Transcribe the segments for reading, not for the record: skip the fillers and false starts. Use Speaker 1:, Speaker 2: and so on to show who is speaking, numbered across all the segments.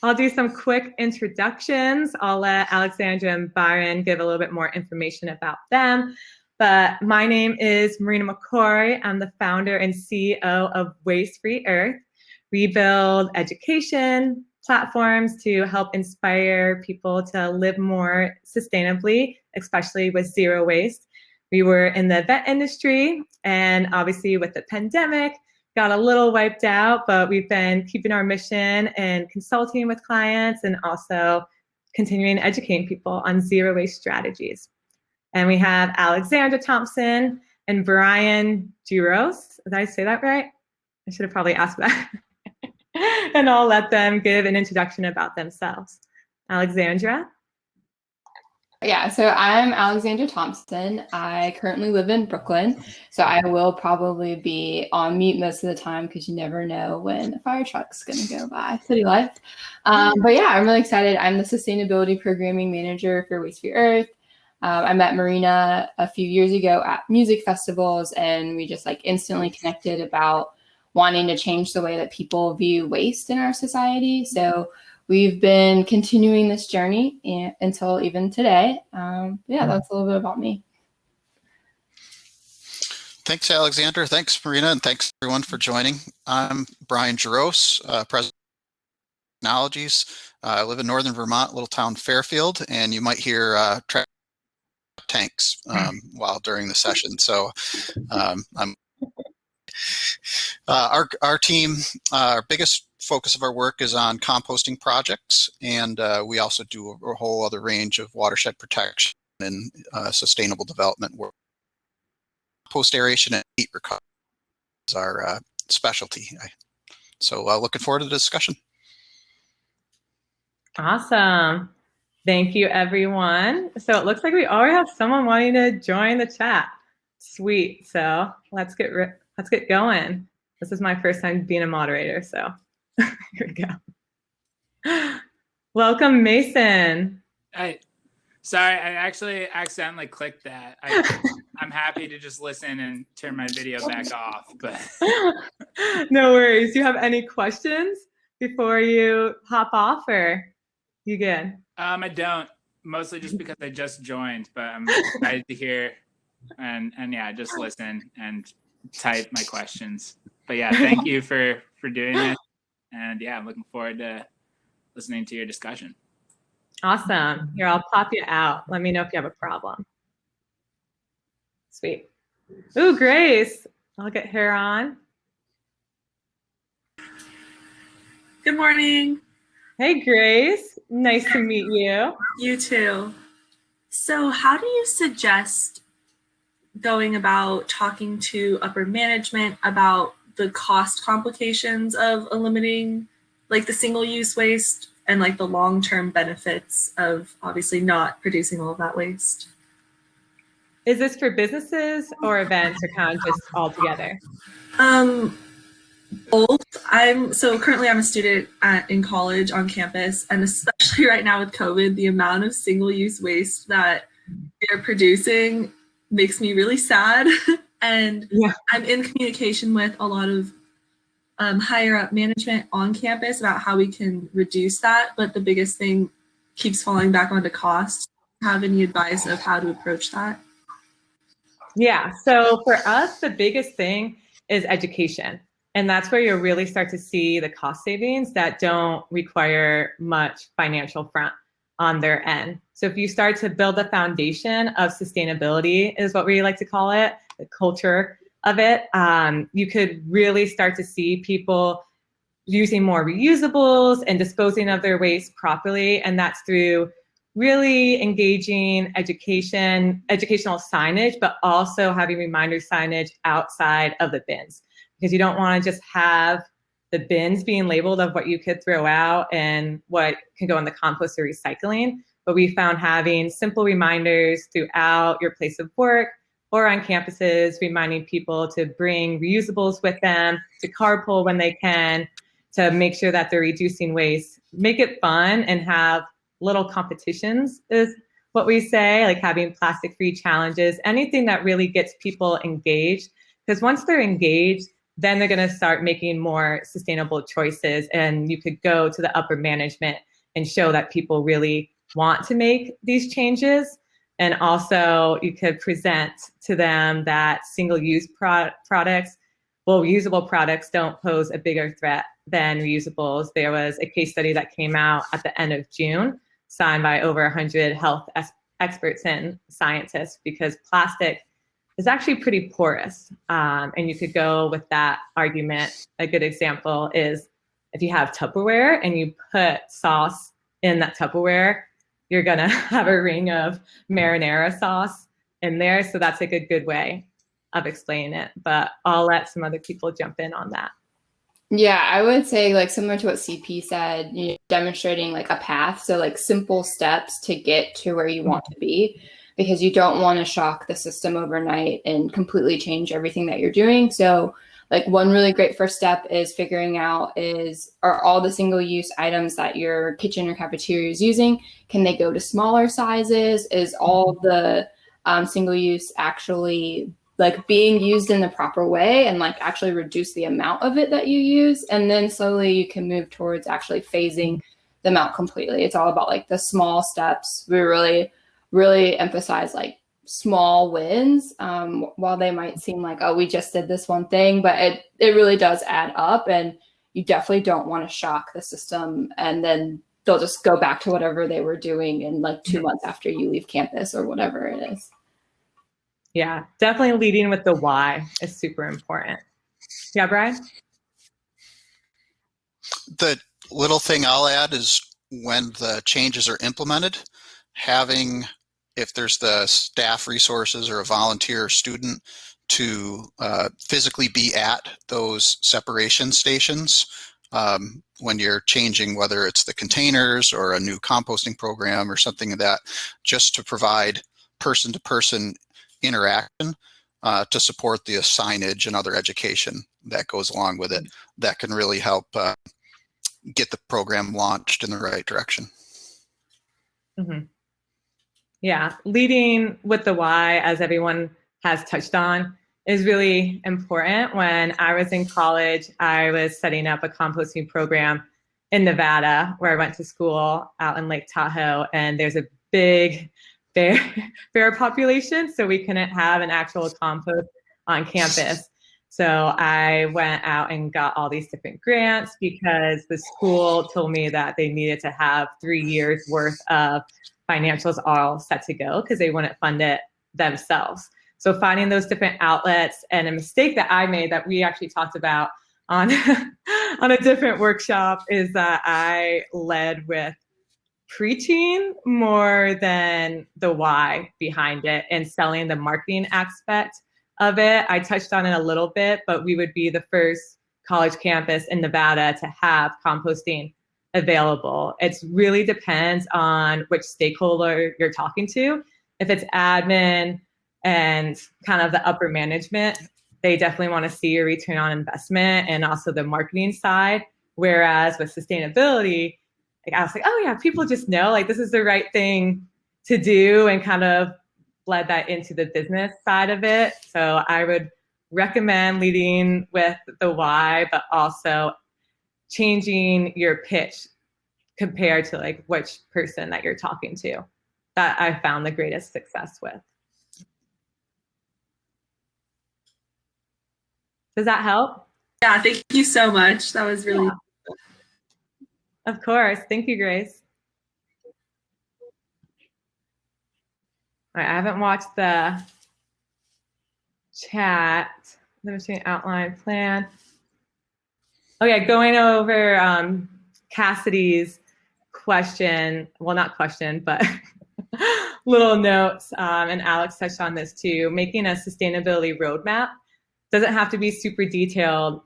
Speaker 1: I'll do some quick introductions. I'll let Alexandra and Byron give a little bit more information about them. But my name is Marina McCoy. I'm the founder and CEO of Waste Free Earth. We build education platforms to help inspire people to live more sustainably, especially with zero waste. We were in the event industry, and obviously with the pandemic, got a little wiped out, but we've been keeping our mission and consulting with clients and also continuing educating people on zero waste strategies. And we have Alexandra Thompson and Brian Jerose. Did I say that right? I should have probably asked that. And I'll let them give an introduction about themselves. Alexandra?
Speaker 2: Yeah, so I'm Alexandra Thompson. I currently live in Brooklyn, so I will probably be on mute most of the time because you never know when a fire truck's going to go by. City life. But yeah, I'm really excited. I'm the Sustainability Programming Manager for Waste Free Earth. I met Marina a few years ago at music festivals, and we just instantly connected about wanting to change the way that people view waste in our society. So we've been continuing this journey until even today. Yeah, that's a little bit about me.
Speaker 3: Thanks, Alexandra. Thanks, Marina. And thanks, everyone, for joining. I'm Brian Jerose, President of Technologies. I live in northern Vermont, little town Fairfield, and you might hear tanks while during the session. So our team, our biggest focus of our work is on composting projects, and we also do a whole other range of watershed protection and sustainable development work. Compost aeration and heat recovery is our specialty. So looking forward to the discussion.
Speaker 1: Awesome. Thank you, everyone. So it looks like we already have someone wanting to join the chat. Sweet. So let's get going. This is my first time being a moderator, so here we go. Welcome, Mason.
Speaker 4: Sorry, I actually accidentally clicked that. I'm happy to just listen and turn my video back off. But
Speaker 1: no worries. Do you have any questions before you hop off, or you good?
Speaker 4: I don't. Mostly just because I just joined, but I'm excited to hear and yeah, just listen and type my questions. But yeah, thank you for doing it. And yeah, I'm looking forward to listening to your discussion.
Speaker 1: Awesome. Here, I'll pop you out. Let me know if you have a problem. Sweet. Ooh, Grace. I'll get her on.
Speaker 5: Good morning.
Speaker 1: Hey, Grace. Nice to meet you.
Speaker 5: You too. So how do you suggest going about talking to upper management about the cost complications of eliminating the single-use waste and the long-term benefits of obviously not producing all of that waste?
Speaker 1: Is this for businesses or events, or kind of just all together?
Speaker 5: Both. Currently I'm a student in college on campus, and especially right now with COVID, the amount of single-use waste that they're producing makes me really sad. And yeah. I'm in communication with a lot of higher up management on campus about how we can reduce that, but the biggest thing keeps falling back onto cost. Have any advice of how to approach that?
Speaker 1: Yeah, so for us, the biggest thing is education. And that's where you'll really start to see the cost savings that don't require much financial front on their end. So if you start to build a foundation of sustainability, is what we like to call it, the culture of it, you could really start to see people using more reusables and disposing of their waste properly. And that's through really engaging educational signage, but also having reminder signage outside of the bins. Because you don't want to just have the bins being labeled of what you could throw out and what can go in the compost or recycling. But we found having simple reminders throughout your place of work or on campuses, reminding people to bring reusables with them, to carpool when they can, to make sure that they're reducing waste. Make it fun and have little competitions is what we say, like having plastic-free challenges, anything that really gets people engaged. Because once they're engaged, then they're going to start making more sustainable choices. And you could go to the upper management and show that people really want to make these changes. And also you could present to them that single-use products, well, reusable products don't pose a bigger threat than reusables. There was a case study that came out at the end of June, signed by over 100 health experts and scientists, because plastic is actually pretty porous. And you could go with that argument. A good example is if you have Tupperware and you put sauce in that Tupperware, you're gonna have a ring of marinara sauce in there. So that's like a good way of explaining it, but I'll let some other people jump in on that.
Speaker 2: Yeah, I would say like similar to what CP said, you know, demonstrating like a path. So like simple steps to get to where you want to be, because you don't want to shock the system overnight and completely change everything that you're doing. So like one really great first step is figuring out are all the single-use items that your kitchen or cafeteria is using, can they go to smaller sizes? Is all the single-use actually like being used in the proper way, and like actually reduce the amount of it that you use? And then slowly you can move towards actually phasing them out completely. It's all about like the small steps. We really emphasize like small wins, while they might seem like, oh, we just did this one thing, but it really does add up, and you definitely don't want to shock the system and then they'll just go back to whatever they were doing in like 2 months after you leave campus or whatever it is.
Speaker 1: Yeah, definitely leading with the why is super important. Yeah, Brian?
Speaker 3: The little thing I'll add is when the changes are implemented, having, if there's the staff resources or a volunteer or student, to physically be at those separation stations when you're changing, whether it's the containers or a new composting program or something like that, just to provide person-to-person interaction to support the signage and other education that goes along with it. That can really help get the program launched in the right direction.
Speaker 1: Mm-hmm. Yeah, leading with the why, as everyone has touched on, is really important. When I was in college, I was setting up a composting program in Nevada, where I went to school out in Lake Tahoe, and there's a big bear population, so we couldn't have an actual compost on campus. So I went out and got all these different grants because the school told me that they needed to have 3 years worth of financials all set to go because they wouldn't fund it themselves. So finding those different outlets, and a mistake that I made that we actually talked about on on a different workshop, is that I led with preaching more than the why behind it and selling the marketing aspect of it. I touched on it a little bit, but we would be the first college campus in Nevada to have composting available. It really depends on which stakeholder you're talking to. If it's admin and kind of the upper management, they definitely want to see a return on investment and also the marketing side. Whereas with sustainability, like I was like, oh yeah, people just know like this is the right thing to do, and kind of bled that into the business side of it. So I would recommend leading with the why, but also changing your pitch compared to like which person that you're talking to. That I found the greatest success with. Does that help?
Speaker 5: Yeah, thank you so much. That was really
Speaker 1: Of course. Thank you, Grace. All right, I haven't watched the chat. Let me see, outline plan. Oh yeah, going over Cassidy's question. Well, not question, but little notes. And Alex touched on this too. Making a sustainability roadmap doesn't have to be super detailed,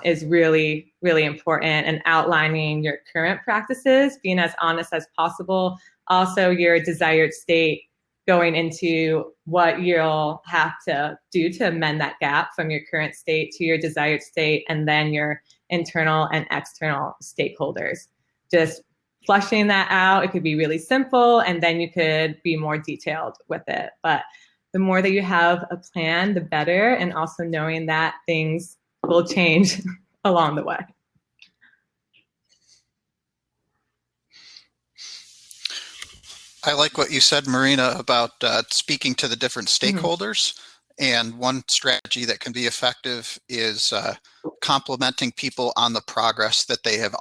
Speaker 1: is really, really important, and outlining your current practices, being as honest as possible. Also your desired state, going into what you'll have to do to amend that gap from your current state to your desired state, and then your internal and external stakeholders. Just flushing that out. It could be really simple, and then you could be more detailed with it. But the more that you have a plan, the better. And also knowing that things will change along the way.
Speaker 3: I like what you said, Marina, about speaking to the different stakeholders. And one strategy that can be effective is complimenting people on the progress that they have,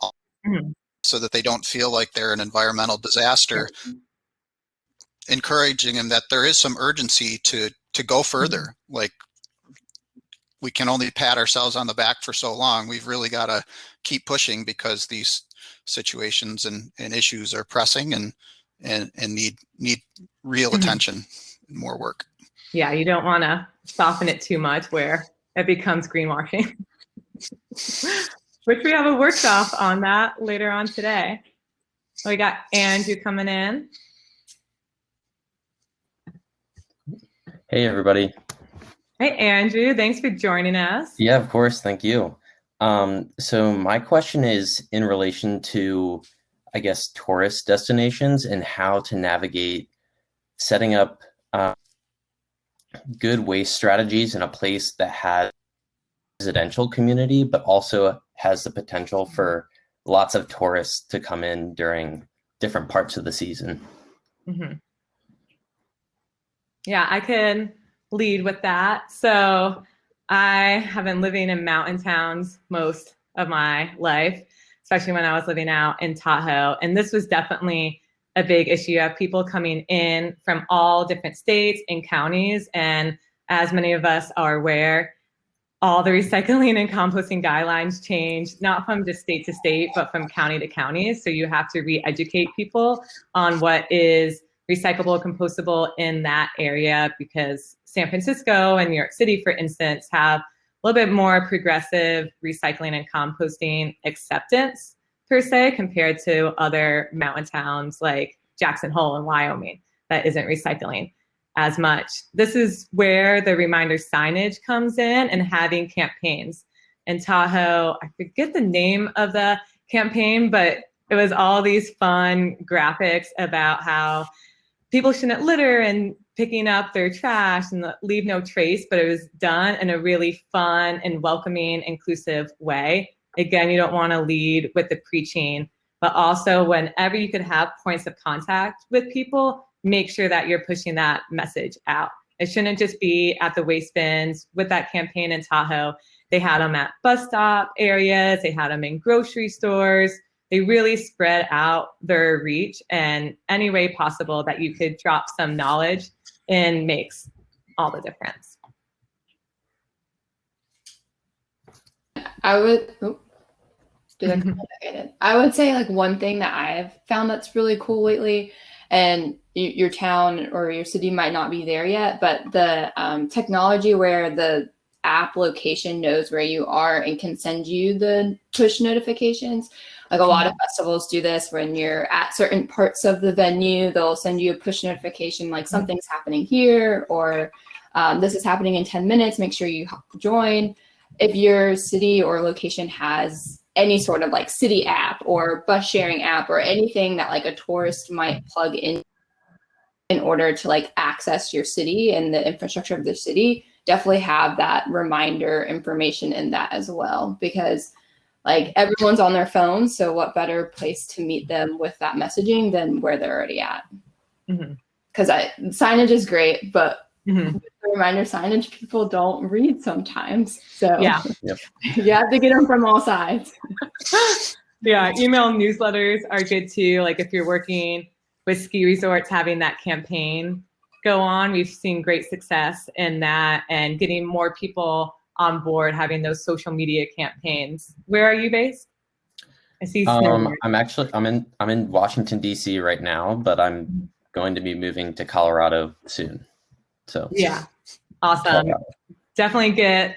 Speaker 3: so that they don't feel like they're an environmental disaster. Encouraging them that there is some urgency to go further. Like, we can only pat ourselves on the back for so long. We've really got to keep pushing because these situations and issues are pressing and need real attention and more work.
Speaker 1: Yeah, you don't want to soften it too much where it becomes greenwashing, which we have a workshop on that later on today. We got Andrew coming in.
Speaker 6: Hey, everybody.
Speaker 1: Hey, Andrew, thanks for joining us.
Speaker 6: Yeah, of course. Thank you. So my question is in relation to, I guess, tourist destinations and how to navigate setting up good waste strategies in a place that has a residential community, but also has the potential for lots of tourists to come in during different parts of the season.
Speaker 1: Yeah, I can lead with that. So I have been living in mountain towns most of my life, especially when I was living out in Tahoe. And this was definitely a big issue. You have people coming in from all different states and counties. And as many of us are aware, all the recycling and composting guidelines change, not from just state to state, but from county to county. So you have to re-educate people on what is recyclable, compostable in that area, because San Francisco and New York City, for instance, have a little bit more progressive recycling and composting acceptance per se, compared to other mountain towns like Jackson Hole in Wyoming that isn't recycling as much. This is where the reminder signage comes in, and having campaigns. In Tahoe, I forget the name of the campaign, but it was all these fun graphics about how people shouldn't litter and picking up their trash and leave no trace, but it was done in a really fun and welcoming, inclusive way. Again, you don't want to lead with the preaching, but also whenever you could have points of contact with people, make sure that you're pushing that message out. It shouldn't just be at the waste bins. With that campaign in Tahoe, they had them at bus stop areas, they had them in grocery stores. They really spread out their reach, and any way possible that you could drop some knowledge in makes all the difference.
Speaker 2: I would say, like, one thing that I've found that's really cool lately, and your town or your city might not be there yet, but the technology where the app location knows where you are and can send you the push notifications. Like, a lot of festivals do this. When you're at certain parts of the venue, they'll send you a push notification, like something's happening here, or this is happening in 10 minutes, make sure you join. If your city or location has any sort of like city app or bus sharing app or anything that like a tourist might plug in order to like access your city and the infrastructure of the city, definitely have that reminder information in that as well, because like everyone's on their phones. So what better place to meet them with that messaging than where they're already at? Because signage is great, but the reminder signage people don't read sometimes. So
Speaker 1: yeah,
Speaker 2: you have to get them from all sides.
Speaker 1: Yeah, email newsletters are good too. Like if you're working with ski resorts, having that campaign go on, we've seen great success in that and getting more people on board, having those social media campaigns. Where are you based? I see.
Speaker 6: I'm in Washington, D.C. right now, but I'm going to be moving to Colorado soon. So
Speaker 1: yeah, awesome. Colorado. Definitely get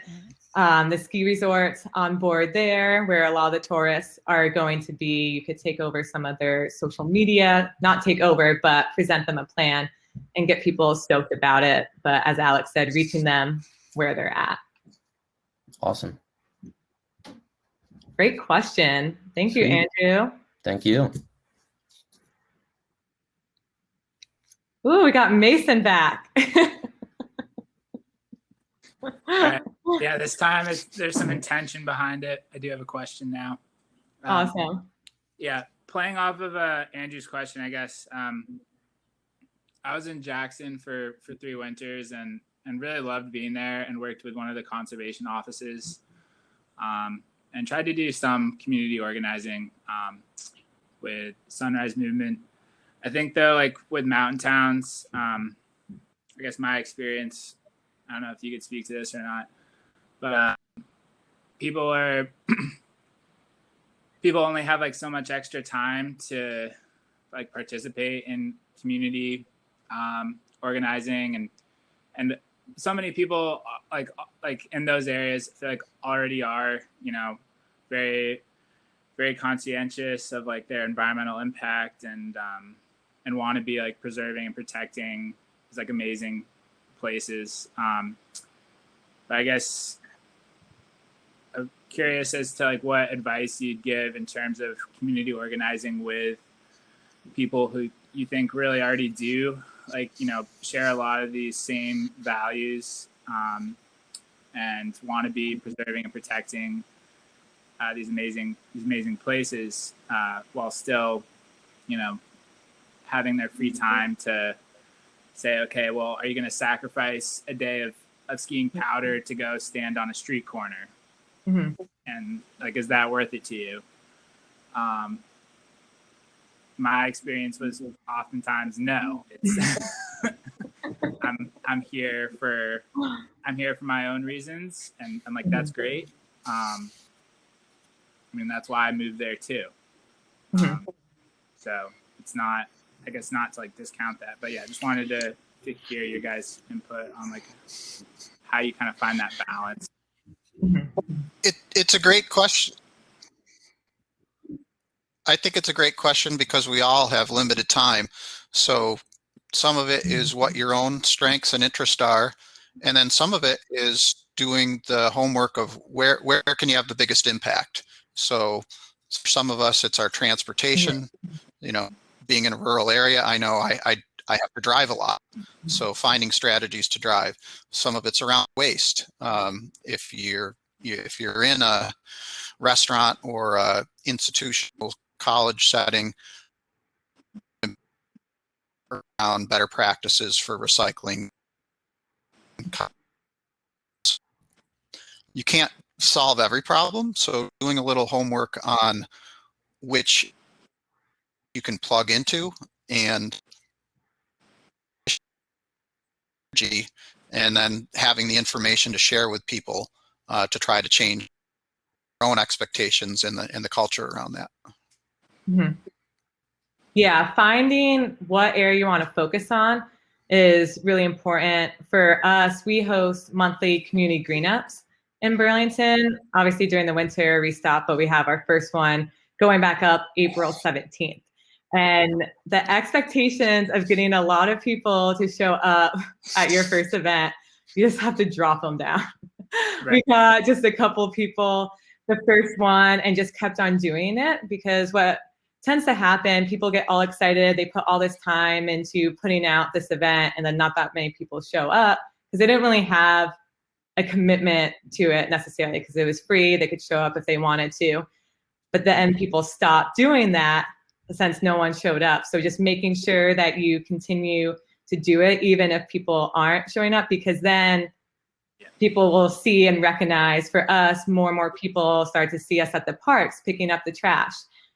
Speaker 1: the ski resorts on board there, where a lot of the tourists are going to be. You could take over some of their social media, not take over, but present them a plan and get people stoked about it. But as Alex said, reaching them where they're at.
Speaker 6: Awesome.
Speaker 1: Great question. Thank you, Andrew.
Speaker 6: Thank you.
Speaker 4: All
Speaker 1: Ooh, we got Mason back.
Speaker 4: right. Yeah, this time there's some intention behind it. I do have a question now.
Speaker 1: Awesome.
Speaker 4: Yeah, playing off of Andrew's question, I guess. I was in Jackson for 3 winters and really loved being there, and worked with one of the conservation offices, and tried to do some community organizing with Sunrise Movement. I think though, like with mountain towns, I guess my experience, I don't know if you could speak to this or not, but people only have like so much extra time to like participate in community organizing, and so many people like in those areas I feel like already are, you know, very, very conscientious of like their environmental impact, and want to be like preserving and protecting these like amazing places. But I guess I'm curious as to like what advice you'd give in terms of community organizing with people who you think really already do, like, you know, share a lot of these same values, and want to be preserving and protecting these amazing places, while still, you know, having their free time to say, okay, well, are you going to sacrifice a day of skiing powder to go stand on a street corner?
Speaker 1: Mm-hmm.
Speaker 4: And like, is that worth it to you? My experience was oftentimes no. It's I'm here for my own reasons, and I'm like, that's great. I mean, that's why I moved there too. So it's not, I guess, not to like discount that, but yeah, just wanted to hear your guys' input on like how you kind of find that balance.
Speaker 3: It's a great question. I think it's a great question because we all have limited time. So some of it is what your own strengths and interests are, and then some of it is doing the homework of where can you have the biggest impact. So for some of us, it's our transportation. You know, being in a rural area, I know I have to drive a lot. So finding strategies to drive. Some of it's around waste. If you're in a restaurant or a institutional college setting, around better practices for recycling. You can't solve every problem, so doing a little homework on which you can plug into and then having the information to share with people to try to change their own expectations and the culture around that.
Speaker 1: Mm-hmm. Yeah, finding what area you want to focus on is really important. For us, we host monthly community green-ups in Burlington. Obviously, during the winter, we stop, but we have our first one going back up April 17th. And the expectations of getting a lot of people to show up at your first event, you just have to drop them down. Right. We got just a couple people the first one and just kept on doing it, because what tends to happen, people get all excited, they put all this time into putting out this event, and then not that many people show up because they didn't really have a commitment to it necessarily, because it was free, they could show up if they wanted to. But then people stopped doing that since no one showed up. So just making sure that you continue to do it even if people aren't showing up, because then people will see and recognize. For us, more and more people start to see us at the parks picking up the trash.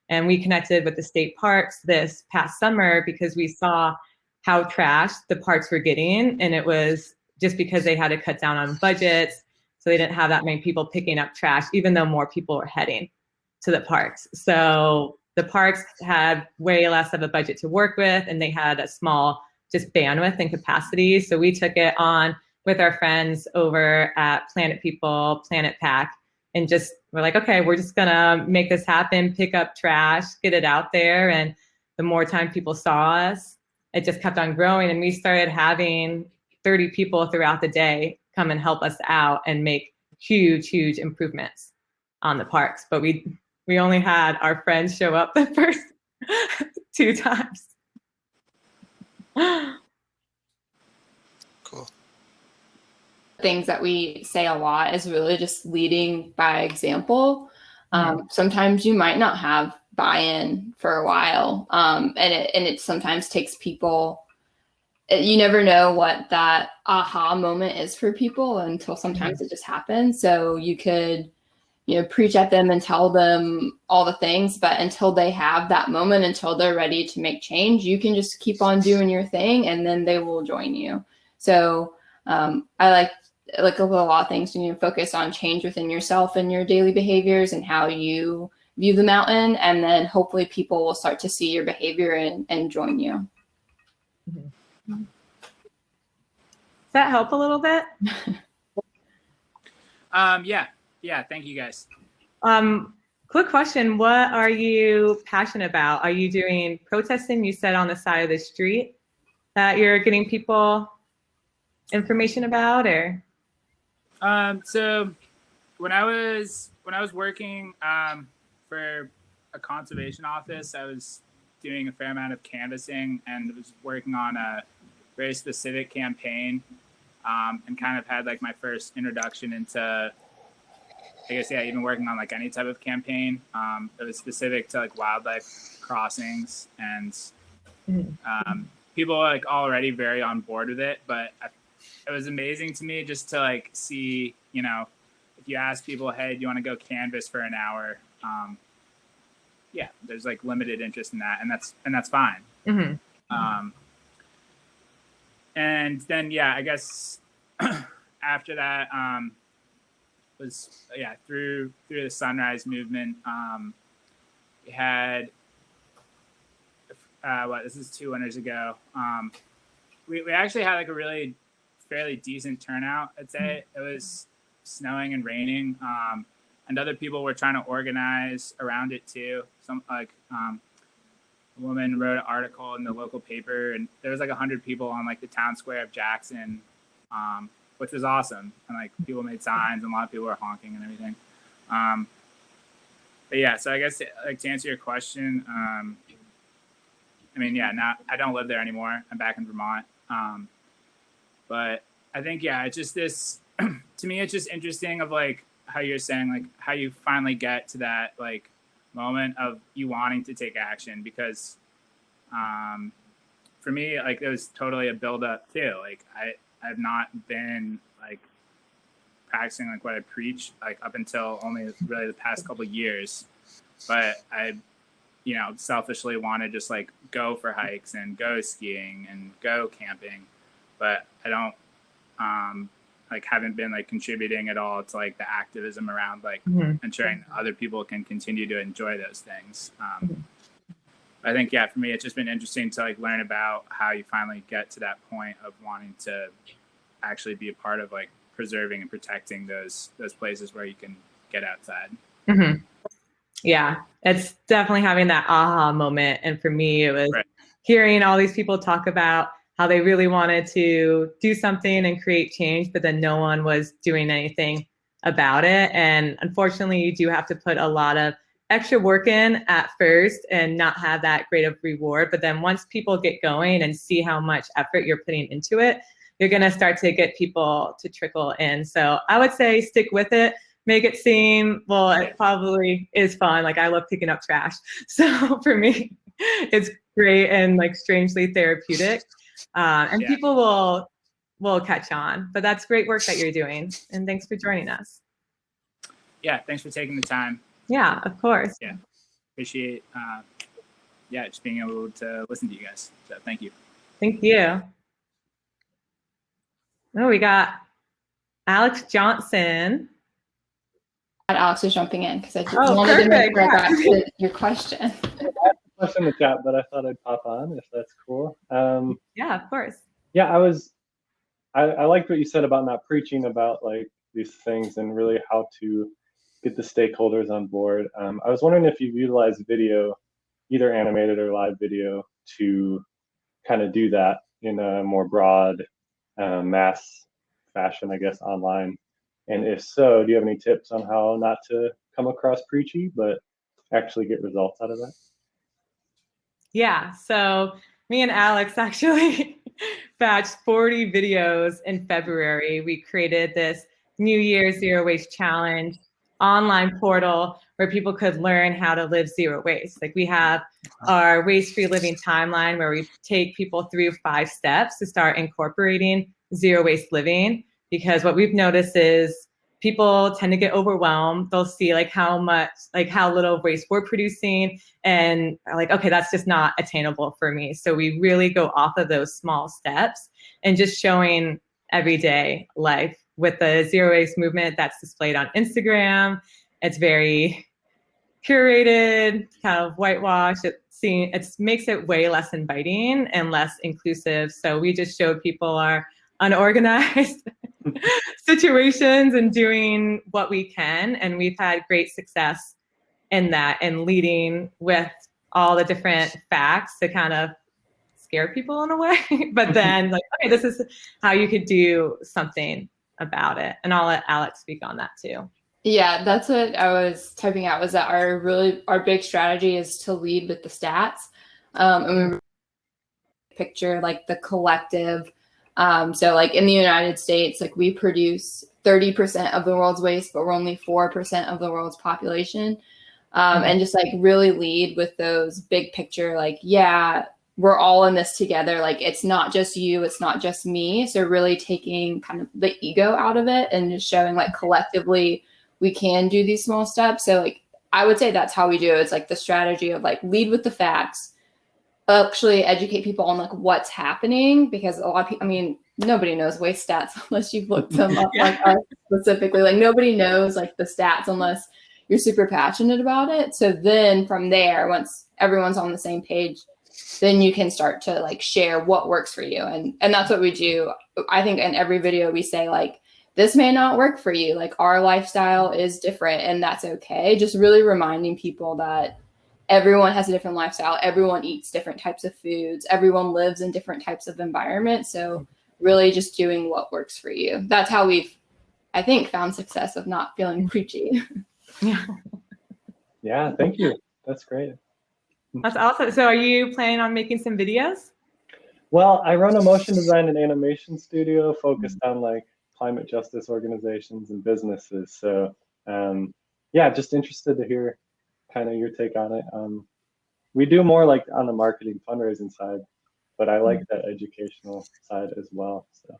Speaker 1: And we connected with the state parks this past summer because we saw how trashed the parks were getting. And it was just because they had to cut down on budgets. So they didn't have that many people picking up trash, even though more people were heading to the parks. So the parks had way less of a budget to work with, and they had a small just bandwidth and capacity. So we took it on with our friends over at Planet People, Planet Pack, and just we're like, okay, we're just gonna make this happen, pick up trash, get it out there. And the more time people saw us, it just kept on growing. And we started having 30 people throughout the day come and help us out and make huge, huge improvements on the parks. But we only had our friends show up the first 2 times.
Speaker 3: Cool.
Speaker 2: things that we say a lot is really just leading by example. Sometimes you might not have buy-in for a while, and it sometimes takes people. You never know what that aha moment is for people until sometimes it just happens. So you could, preach at them and tell them all the things, but until they have that moment, until they're ready to make change, you can just keep on doing your thing and then they will join you. So I like a lot of things, focus on change within yourself and your daily behaviors and how you view the mountain. And then hopefully people will start to see your behavior and join you.
Speaker 1: Does that help a little bit?
Speaker 4: Yeah. Thank you guys.
Speaker 1: Quick question. What are you passionate about? Are you doing protesting? You said on the side of the street that you're getting people information about, or?
Speaker 4: So when I was working for a conservation office, I was doing a fair amount of canvassing and was working on a very specific campaign, and kind of had like my first introduction into, I guess, even working on like any type of campaign. It was specific to like wildlife crossings, and people were like already very on board with it. But it was amazing to me just to like see, if you ask people, hey, do you want to go canvas for an hour? There's like limited interest in that, and that's fine. And then, I guess after that, was through the Sunrise movement. We had this is 2 winters ago. We actually had like a really fairly decent turnout. I'd say it was snowing and raining, and other people were trying to organize around it too. Some a woman wrote an article in the local paper, and there was like 100 people on like the town square of Jackson, which was awesome. And like people made signs, and a lot of people were honking and everything. But so I guess like to answer your question, I don't live there anymore. I'm back in Vermont. But I think, it's just this, to me, it's just interesting of like how you're saying, like how you finally get to that like moment of you wanting to take action, because for me, like it was totally a buildup too. Like I've not been like practicing like what I preach like up until only really the past couple of years, but I selfishly want to just like go for hikes and go skiing and go camping, but I don't haven't been like contributing at all to like the activism around like ensuring that other people can continue to enjoy those things. I think for me it's just been interesting to like learn about how you finally get to that point of wanting to actually be a part of like preserving and protecting those places where you can get outside.
Speaker 1: Yeah, it's definitely having that aha moment. And for me, it was hearing all these people talk about how they really wanted to do something and create change, but then no one was doing anything about it. And unfortunately, you do have to put a lot of extra work in at first and not have that great of reward. But then once people get going and see how much effort you're putting into it, you're going to start to get people to trickle in. So I would say stick with it. Make it seem, well, it probably is fun. Like I love picking up trash. So for me, it's great and like strangely therapeutic. And people will catch on. But that's great work that you're doing. And thanks for joining us.
Speaker 4: Yeah, thanks for taking the time.
Speaker 1: Yeah, of course.
Speaker 4: Yeah, appreciate just being able to listen to you guys. So thank you.
Speaker 1: Thank you. Oh, we got Alex Johnson.
Speaker 2: Alex is jumping in because I just wanted to make sure I got to your question.
Speaker 7: I have a question in the chat, but I thought I'd pop on if that's cool.
Speaker 1: Yeah, of course.
Speaker 7: Yeah, I liked what you said about not preaching about like these things and really how to get the stakeholders on board. I was wondering if you've utilized video, either animated or live video, to kind of do that in a more broad mass fashion, I guess, online. And if so, do you have any tips on how not to come across preachy, but actually get results out of that?
Speaker 1: Yeah, so me and Alex actually batched 40 videos in February. We created this New Year's Zero Waste Challenge online portal where people could learn how to live zero waste. Like we have our waste-free living timeline where we take people through 5 steps to start incorporating zero waste living, because what we've noticed is people tend to get overwhelmed. They'll see like how little waste we're producing and are like, okay, that's just not attainable for me. So we really go off of those small steps and just showing everyday life with the zero waste movement that's displayed on Instagram. It's very curated, kind of whitewashed. It makes it way less inviting and less inclusive. So we just showed people our unorganized situations and doing what we can. And we've had great success in that and leading with all the different facts to kind of scare people in a way. But then like, okay, this is how you could do something about it. And I'll let Alex speak on that too.
Speaker 2: Yeah, that's what I was typing out, was that our big strategy is to lead with the stats. And we picture like the collective. So like in the United States, like we produce 30% of the world's waste, but we're only 4% of the world's population. And just like really lead with those big picture, like, yeah, we're all in this together. Like, it's not just you, it's not just me. So really taking kind of the ego out of it and just showing like collectively we can do these small steps. So like, I would say that's how we do it. It's like the strategy of like lead with the facts, actually educate people on like what's happening, because a lot of people, I mean, nobody knows waste stats unless you've looked them up like us specifically. Like nobody knows like the stats unless you're super passionate about it. So then from there, once everyone's on the same page, then you can start to like share what works for you. And that's what we do. I think in every video we say like, this may not work for you. Like our lifestyle is different and that's okay. Just really reminding people that everyone has a different lifestyle. Everyone eats different types of foods. Everyone lives in different types of environments. So really just doing what works for you. That's how we've, I think, found success of not feeling preachy.
Speaker 7: Yeah, thank you. That's great.
Speaker 1: That's awesome. So are you planning on making some videos?
Speaker 7: Well, I run a motion design and animation studio focused on like climate justice organizations and businesses. So yeah, just interested to hear kind of your take on it. We do more like on the marketing fundraising side, but I like that educational side as well. So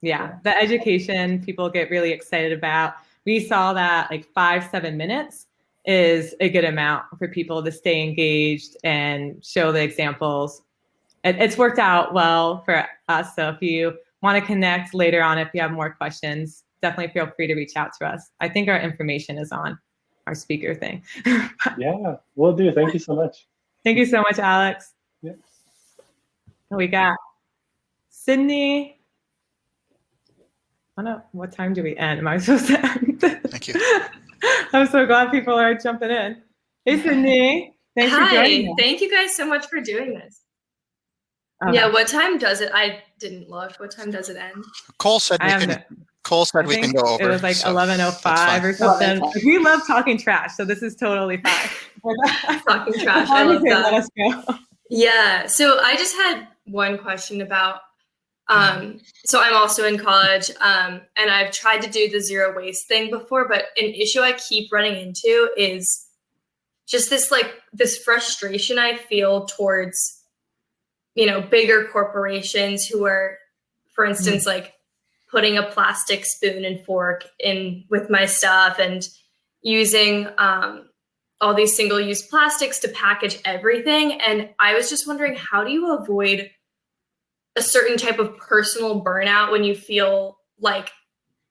Speaker 1: yeah, the education people get really excited about. We saw that like 5-7 minutes is a good amount for people to stay engaged and show the examples. It's worked out well for us. So if you want to connect later on, if you have more questions, definitely feel free to reach out to us. I think our information is on our speaker thing.
Speaker 7: yeah, will do. Thank you so much.
Speaker 1: Thank you so much, Alex.
Speaker 7: Yeah.
Speaker 1: We got Sydney. I don't know, what time do we end? Am I supposed to end?
Speaker 3: Thank you.
Speaker 1: I'm so glad people are jumping in. Hey, Sydney. Thanks for joining us.
Speaker 8: Thank you guys so much for doing this. Yeah, what time does it? I didn't look. What time does it end?
Speaker 3: Cole said we can go over.
Speaker 1: It was like 11:05 or something. We love talking trash, so this is totally fine.
Speaker 8: Talking trash. I love that.
Speaker 1: Let us go.
Speaker 8: Yeah. So I just had one question about. So I'm also in college, and I've tried to do the zero waste thing before, but an issue I keep running into is just this frustration I feel towards, bigger corporations who are, for instance, like putting a plastic spoon and fork in with my stuff and using all these single-use plastics to package everything. And I was just wondering, how do you avoid a certain type of personal burnout when you feel like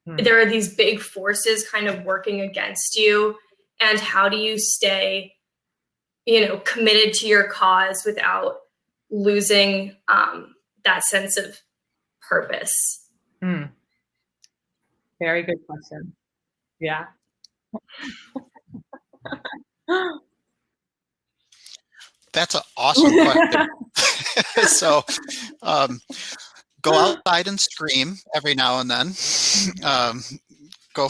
Speaker 8: there are these big forces kind of working against you? And how do you stay, committed to your cause without losing that sense of purpose?
Speaker 1: Very good question. Yeah.
Speaker 3: That's an awesome question. So go outside and scream every now and then. Go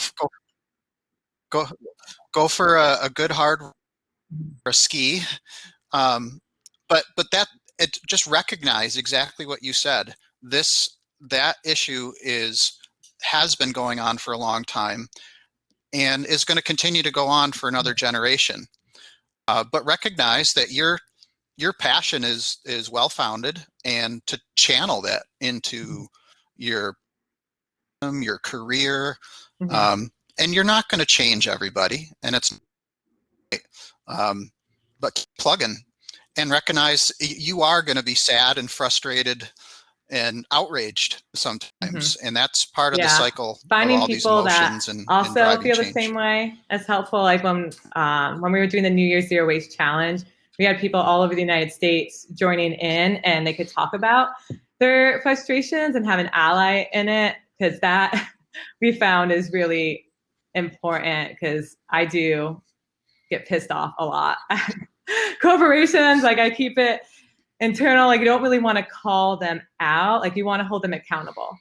Speaker 3: for a good hard or a ski. But that it just recognize exactly what you said. that issue has been going on for a long time and is going to continue to go on for another generation. But recognize that your passion is well-founded, and to channel that into your career. And you're not going to change everybody, and but keep plugging and recognize you are going to be sad and frustrated and outraged sometimes, and that's part of the cycle.
Speaker 1: Finding
Speaker 3: of all
Speaker 1: people
Speaker 3: these
Speaker 1: that
Speaker 3: emotions and
Speaker 1: also feel
Speaker 3: change.
Speaker 1: the same way is helpful. Like when we were doing the New Year's Zero Waste Challenge, we had people all over the United States joining in, and they could talk about their frustrations and have an ally in it, because that we found is really important, because I do get pissed off a lot. Corporations, like I keep it internal, like you don't really want to call them out, like you want to hold them accountable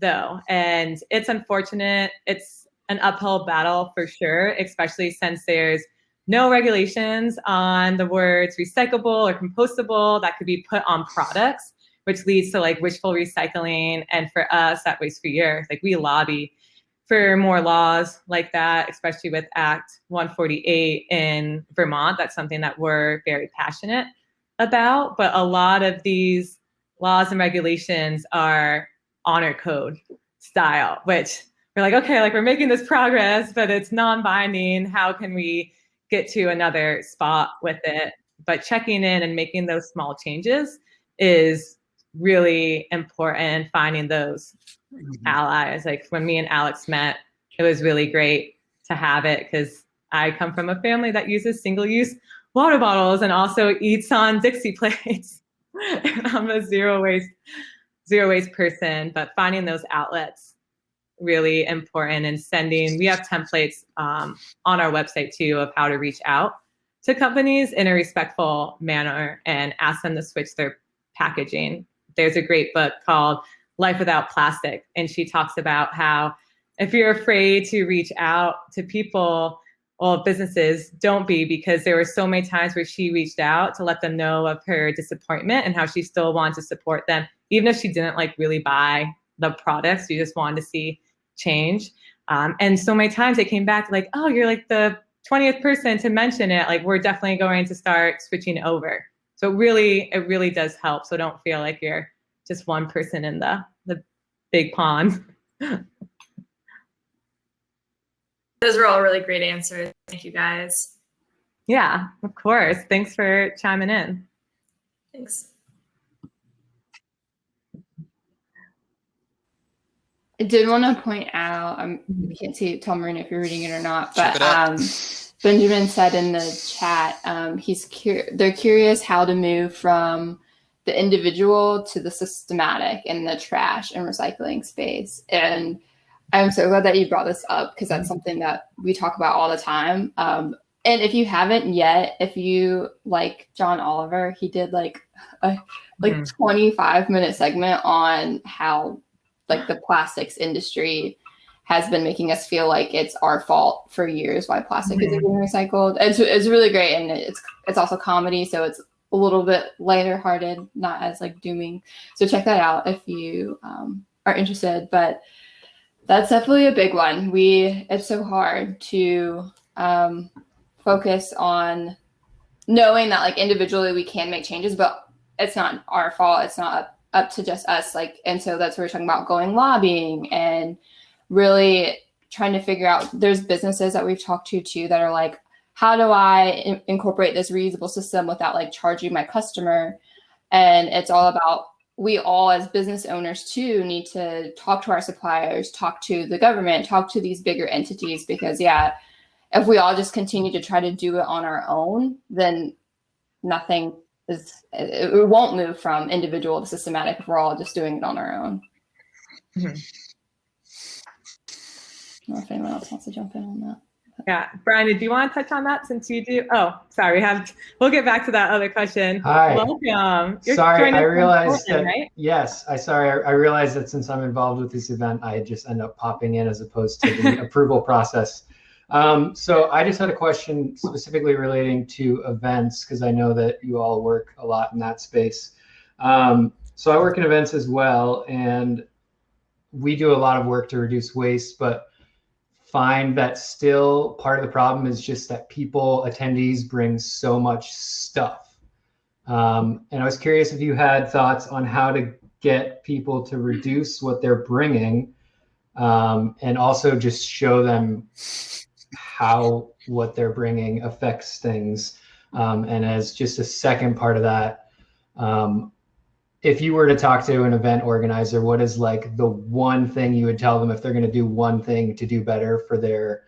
Speaker 1: though. And it's unfortunate. It's an uphill battle for sure, especially since there's no regulations on the words recyclable or compostable that could be put on products, which leads to like wishful recycling. And for us at Waste for Years, like we lobby for more laws like that, especially with Act 148 in Vermont. That's something that we're very passionate about. But a lot of these laws and regulations are honor code style, which we're like, okay, like we're making this progress, but it's non-binding. How can we get to another spot with it? But checking in and making those small changes is really important. Finding those allies. Like when me and Alex met, it was really great to have it, because I come from a family that uses single-use water bottles and also eats on Dixie plates. And I'm a zero waste person, but finding those outlets really important, and we have templates on our website too of how to reach out to companies in a respectful manner and ask them to switch their packaging. There's a great book called Life Without Plastic, and she talks about how if you're afraid to reach out to people, well, businesses, don't be, because there were so many times where she reached out to let them know of her disappointment and how she still wanted to support them, even if she didn't like really buy the products. She just wanted to see change. And so many times they came back like, oh, you're like the 20th person to mention it. Like, we're definitely going to start switching over. So it really does help. So don't feel like you're just one person in the big pond.
Speaker 8: Those were all really great answers. Thank you, guys.
Speaker 1: Yeah, of course. Thanks for chiming in.
Speaker 8: Thanks.
Speaker 2: I did want to point out, you can't see it, tell Marina if you're reading it or not, but Benjamin said in the chat, they're curious how to move from the individual to the systematic in the trash and recycling space. And I'm so glad that you brought this up, because that's something that we talk about all the time. And if you haven't yet, if you like John Oliver, he did like a 25-minute segment on how like the plastics industry has been making us feel like it's our fault for years why plastic isn't being recycled. It's really great, and it's also comedy, so it's a little bit lighter hearted, not as like dooming. So check that out if you are interested. But that's definitely a big one. It's so hard to focus on knowing that like individually we can make changes, but it's not our fault. It's not up to just us. Like, and so that's where we're talking about going lobbying and really trying to figure out, there's businesses that we've talked to too that are like, how do I incorporate this reusable system without like charging my customer? And it's all about, we all as business owners too need to talk to our suppliers, talk to the government, talk to these bigger entities, because if we all just continue to try to do it on our own, then it won't move from individual to systematic if we're all just doing it on our own. I don't know if anyone else wants to jump in on that.
Speaker 1: Yeah, Brian, do you want to touch on that since you do? Oh, sorry, we'll get back to that other question.
Speaker 9: Hi.
Speaker 1: Welcome.
Speaker 9: Sorry, I realized that,
Speaker 1: right?
Speaker 9: yes, I realized that since I'm involved with this event, I just end up popping in as opposed to the approval process. So I just had a question specifically relating to events, because I know that you all work a lot in that space. So I work in events as well, and we do a lot of work to reduce waste, but find that still part of the problem is just that attendees bring so much stuff. And I was curious if you had thoughts on how to get people to reduce what they're bringing, and also just show them how what they're bringing affects things. And as just a second part of that, if you were to talk to an event organizer, what is like the one thing you would tell them if they're going to do one thing to do better for their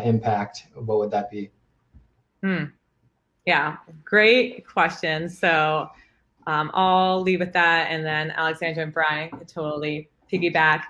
Speaker 9: impact? What would that be?
Speaker 1: Yeah, great question. So I'll leave with that, and then Alexandra and Brian could totally piggyback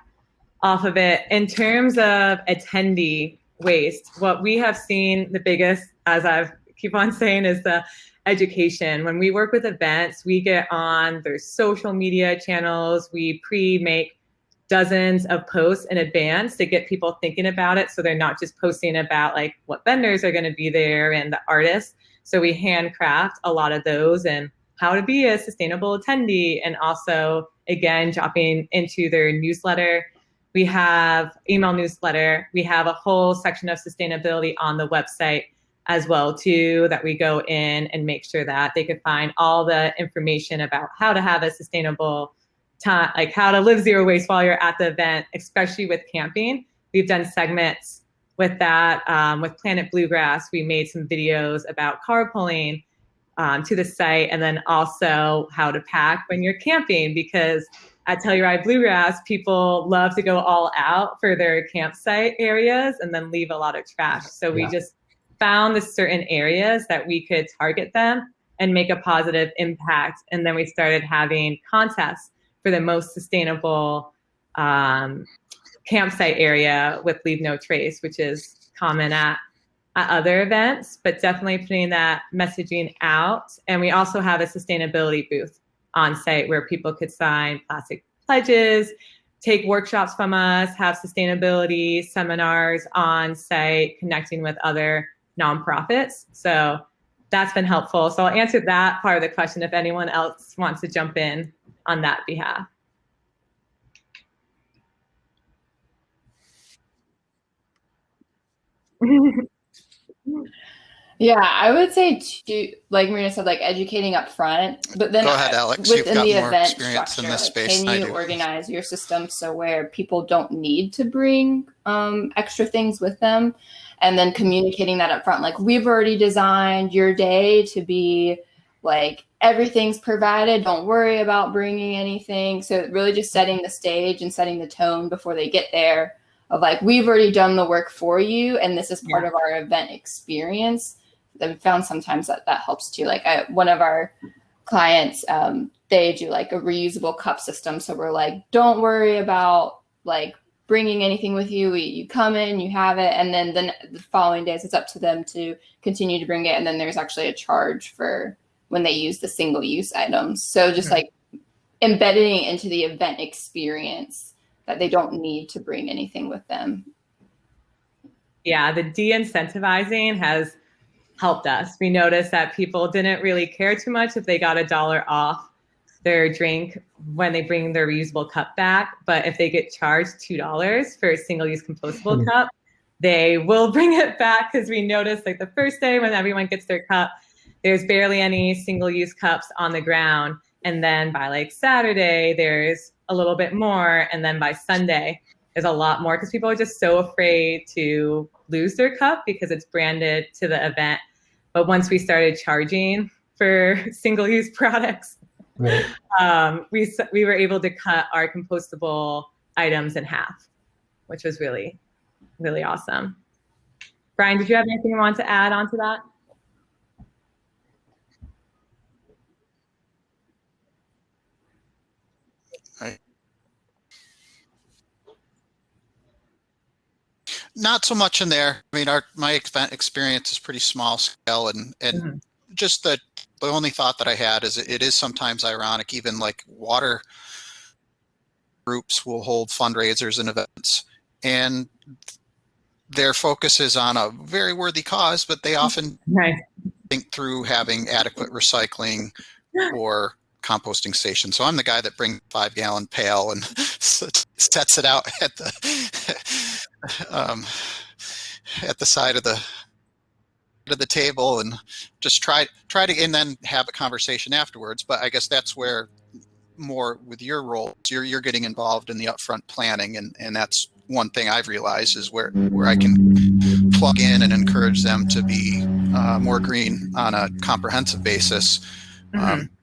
Speaker 1: off of it. In terms of attendee waste, what we have seen the biggest, as I keep on saying, is the education. When we work with events, we get on their social media channels. We make dozens of posts in advance to get people thinking about it, so they're not just posting about like what vendors are going to be there and the artists. So we handcraft a lot of those and how to be a sustainable attendee, and also, again, dropping into their newsletter. We have email newsletter. We have a whole section of sustainability on the website as well, too, that we go in and make sure that they could find all the information about how to have a sustainable time, like how to live zero waste while you're at the event, especially with camping. We've done segments with that. With Planet Bluegrass, we made some videos about carpooling to the site, and then also how to pack when you're camping, because at Telluride Bluegrass, people love to go all out for their campsite areas and then leave a lot of trash. So we just found the certain areas that we could target them and make a positive impact. And then we started having contests for the most sustainable campsite area with Leave No Trace, which is common at other events, but definitely putting that messaging out. And we also have a sustainability booth on site where people could sign plastic pledges, take workshops from us, have sustainability seminars on site, connecting with other nonprofits. So that's been helpful. So I'll answer that part of the question if anyone else wants to jump in on that behalf.
Speaker 2: Yeah, I would say like Marina said, like educating up front, but then
Speaker 3: Go ahead, Alex.
Speaker 2: within
Speaker 3: You've
Speaker 2: the
Speaker 3: got more
Speaker 2: event
Speaker 3: experience in
Speaker 2: structure,
Speaker 3: this
Speaker 2: like,
Speaker 3: space
Speaker 2: can
Speaker 3: than I
Speaker 2: you
Speaker 3: do.
Speaker 2: organize your system so where people don't need to bring extra things with them, and then communicating that up front, like we've already designed your day to be like everything's provided, don't worry about bringing anything. So really just setting the stage and setting the tone before they get there of like, we've already done the work for you, and this is part of our event experience. I've found sometimes that helps too. Like one of our clients, they do like a reusable cup system. So we're like, don't worry about like bringing anything with you. You come in, you have it. And then the following days, it's up to them to continue to bring it. And then there's actually a charge for when they use the single use items. So just like embedding into the event experience that they don't need to bring anything with them.
Speaker 1: Yeah, the de-incentivizing has helped us. We noticed that people didn't really care too much if they got $1 off their drink when they bring their reusable cup back. But if they get charged $2 for a single-use compostable cup, they will bring it back, because we noticed like the first day when everyone gets their cup, there's barely any single-use cups on the ground. And then by like Saturday, there's a little bit more. And then by Sunday, there's a lot more, because people are just so afraid to lose their cup because it's branded to the event. But once we started charging for single-use products, we were able to cut our compostable items in half, which was really, really awesome. Brian, did you have anything you want to add on to that?
Speaker 3: Not so much in there. I mean, my event experience is pretty small scale, and just the only thought that I had is it is sometimes ironic. Even like water groups will hold fundraisers and events, and their focus is on a very worthy cause, but they often think through having adequate recycling or composting station. So I'm the guy that brings a 5-gallon pail and sets it out at the side of the table and just try to, and then have a conversation afterwards. But I guess that's where more with your role, you're getting involved in the upfront planning, and that's one thing I've realized is where I can plug in and encourage them to be more green on a comprehensive basis.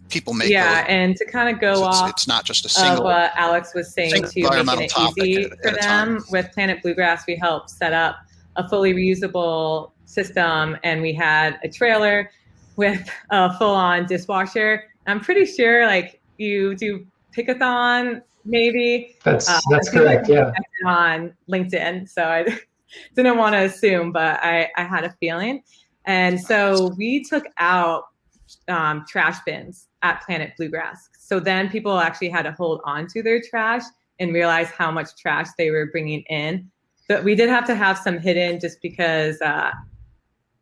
Speaker 3: People make
Speaker 1: and to kind of go off
Speaker 3: it's not just a single
Speaker 1: what Alex was saying to making it easy for them. With Planet Bluegrass, we helped set up a fully reusable system, and we had a trailer with a full-on dishwasher. I'm pretty sure like you do Pickathon, maybe.
Speaker 9: That's correct, yeah.
Speaker 1: On LinkedIn, so I didn't want to assume, but I had a feeling. And so we took out trash bins at Planet Bluegrass. So then people actually had to hold on to their trash and realize how much trash they were bringing in. But we did have to have some hidden just because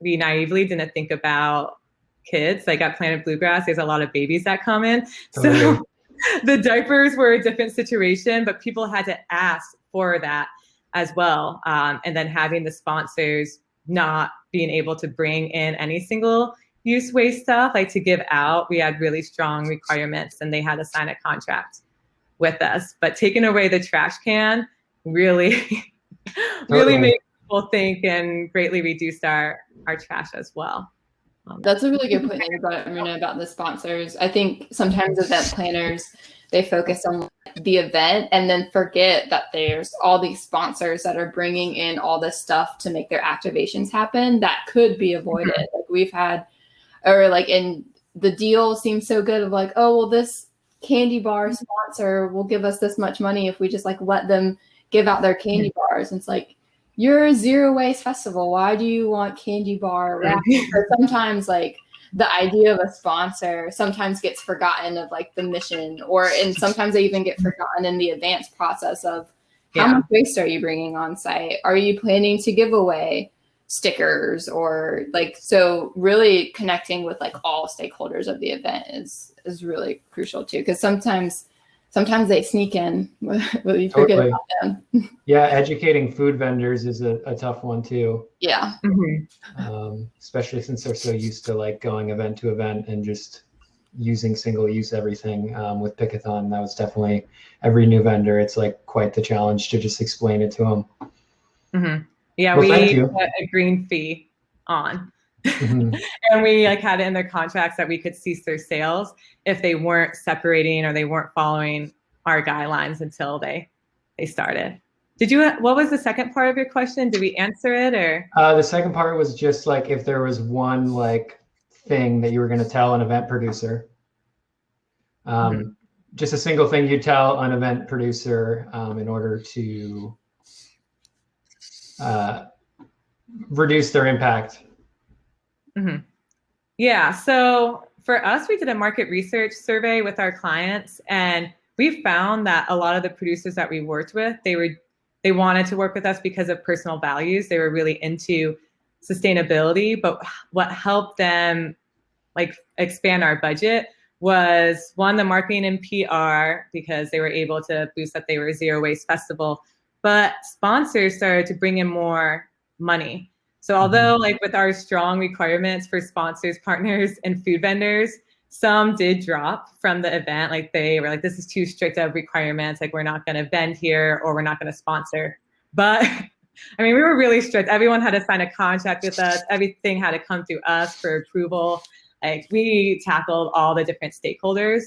Speaker 1: we naively didn't think about kids. Like at Planet Bluegrass, there's a lot of babies that come in. So the diapers were a different situation, but people had to ask for that as well. And then having the sponsors not being able to bring in any single use waste stuff, like to give out, we had really strong requirements and they had to sign a contract with us. But taking away the trash can really, really made people think and greatly reduced our trash as well.
Speaker 2: That's a really good point that you brought up, Marina, about the sponsors. I think sometimes event planners, they focus on the event and then forget that there's all these sponsors that are bringing in all this stuff to make their activations happen that could be avoided. Like we've had, or like in the deal seems so good of like, oh, well, this candy bar sponsor will give us this much money if we just like let them give out their candy bars. And it's like, you're a zero waste festival. Why do you want candy bar wrapping? So sometimes like the idea of a sponsor sometimes gets forgotten of like the mission, and sometimes they even get forgotten in the advanced process of how much waste are you bringing on site? Are you planning to give away stickers or like, so really connecting with like all stakeholders of the event is really crucial too. Cause sometimes they sneak in, but you forget about them.
Speaker 9: Yeah, educating food vendors is a tough one too.
Speaker 2: Yeah.
Speaker 9: Especially since they're so used to like going event to event and just using single use everything. With Pickathon, that was definitely every new vendor. It's like quite the challenge to just explain it to them.
Speaker 1: Yeah,
Speaker 9: well,
Speaker 1: we put a green fee on. And we like had it in their contracts that we could cease their sales if they weren't separating or they weren't following our guidelines until they started. What was the second part of your question? Did we answer it or?
Speaker 9: The second part was just like if there was one like thing that you were going to tell an event producer, just a single thing you tell an event producer in order to reduce their impact.
Speaker 1: Yeah, so for us, we did a market research survey with our clients, and we found that a lot of the producers that we worked with, they wanted to work with us because of personal values. They were really into sustainability, but what helped them like expand our budget was one, the marketing and PR, because they were able to boost that they were a zero waste festival, but sponsors started to bring in more money. So although like with our strong requirements for sponsors, partners, and food vendors, some did drop from the event. Like they were like, this is too strict of requirements. Like we're not going to vend here or we're not going to sponsor. But I mean, we were really strict. Everyone had to sign a contract with us. Everything had to come through us for approval. Like we tackled all the different stakeholders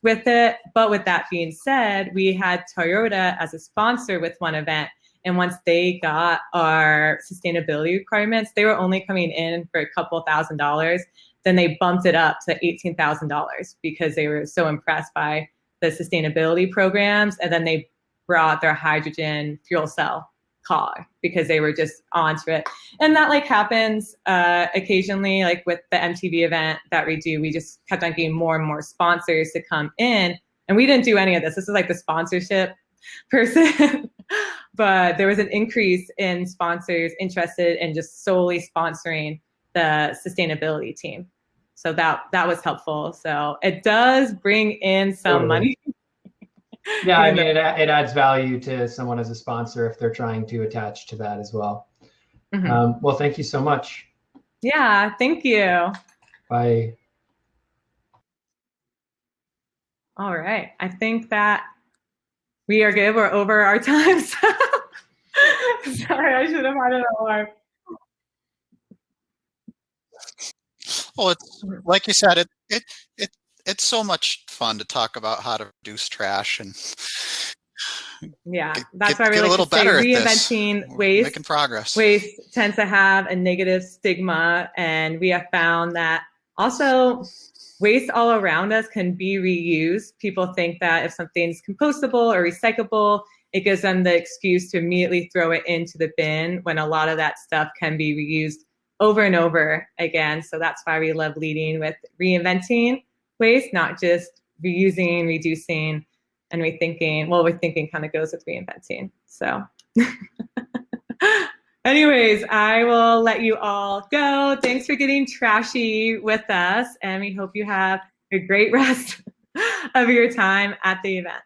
Speaker 1: with it. But with that being said, we had Toyota as a sponsor with one event. And once they got our sustainability requirements, they were only coming in for a couple $1,000s. Then they bumped it up to $18,000 because they were so impressed by the sustainability programs. And then they brought their hydrogen fuel cell car because they were just onto it. And that like happens occasionally, like with the MTV event that we do, we just kept on getting more and more sponsors to come in. And we didn't do any of this. This is like the sponsorship person. But there was an increase in sponsors interested in just solely sponsoring the sustainability team. So that was helpful. So it does bring in some
Speaker 9: Totally.
Speaker 1: money.
Speaker 9: Yeah, I mean, it adds value to someone as a sponsor if they're trying to attach to that as well.
Speaker 1: Mhm.
Speaker 9: Well, thank you so much.
Speaker 1: Yeah, thank you.
Speaker 9: Bye.
Speaker 1: All right, I think that we are good. We're over our time. So sorry, I should have had an alarm.
Speaker 3: Well, it's like you said, it's so much fun to talk about how to reduce trash and
Speaker 1: Yeah, that's why we
Speaker 3: get a
Speaker 1: like
Speaker 3: little
Speaker 1: to say
Speaker 3: better at this.
Speaker 1: reinventing
Speaker 3: We're
Speaker 1: waste.
Speaker 3: making progress.
Speaker 1: Waste tends to have a negative stigma, and we have found that also waste all around us can be reused. People think that if something's compostable or recyclable, it gives them the excuse to immediately throw it into the bin when a lot of that stuff can be reused over and over again. So that's why we love leading with reinventing waste, not just reusing, reducing, and rethinking. Well, rethinking kind of goes with reinventing. So anyways, I will let you all go. Thanks for getting trashy with us, and we hope you have a great rest of your time at the event.